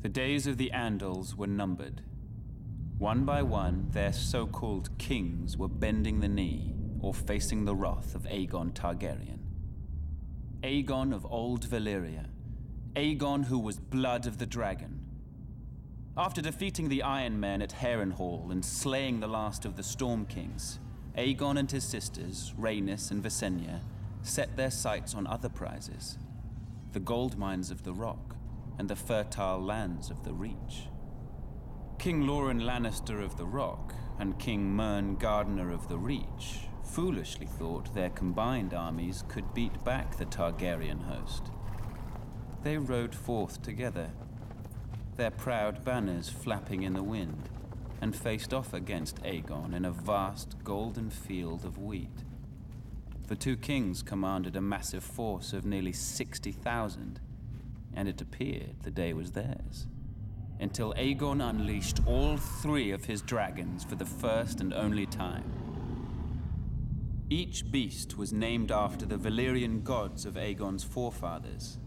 The days of the Andals were numbered. One by one, their so-called kings were bending the knee or facing the wrath of Aegon Targaryen. Aegon of old Valyria. Aegon who was blood of the dragon. After defeating the Iron Men at Harrenhal and slaying the last of the Storm Kings, Aegon and his sisters, Rhaenys and Visenya, set their sights on other prizes. The gold mines of the Rock and the fertile lands of the Reach. King Loren Lannister of the Rock and King Mern Gardener of the Reach foolishly thought their combined armies could beat back the Targaryen host. They rode forth together, their proud banners flapping in the wind, and faced off against Aegon in a vast golden field of wheat. The two kings commanded a massive force of nearly 60,000, and it appeared the day was theirs, until Aegon unleashed all three of his dragons for the first and only time. Each beast was named after the Valyrian gods of Aegon's forefathers.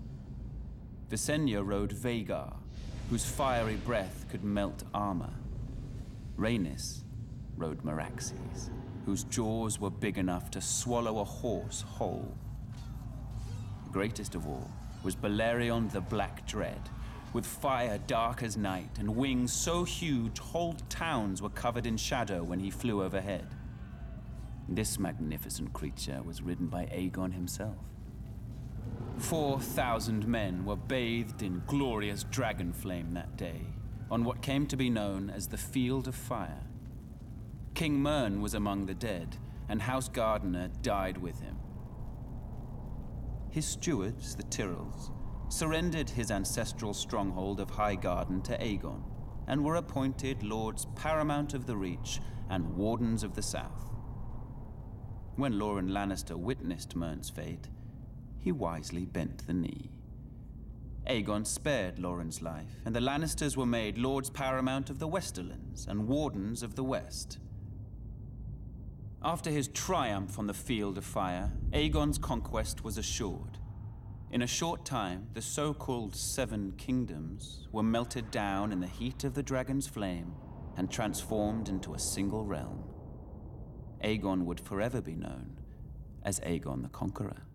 Visenya rode Vhagar, whose fiery breath could melt armor. Rhaenys rode Meraxes, whose jaws were big enough to swallow a horse whole. Greatest of all was Balerion the Black Dread, with fire dark as night and wings so huge whole towns were covered in shadow when he flew overhead. This magnificent creature was ridden by Aegon himself. 4,000 men were bathed in glorious dragon flame that day, on what came to be known as the Field of Fire. King Mern was among the dead, and House Gardener died with him. His stewards, the Tyrells, surrendered his ancestral stronghold of Highgarden to Aegon, and were appointed Lords Paramount of the Reach and Wardens of the South. When Loren Lannister witnessed Mern's fate, he wisely bent the knee. Aegon spared Loren's life, and the Lannisters were made Lords Paramount of the Westerlands and Wardens of the West. After his triumph on the Field of Fire, Aegon's conquest was assured. In a short time, the so-called Seven Kingdoms were melted down in the heat of the dragon's flame and transformed into a single realm. Aegon would forever be known as Aegon the Conqueror.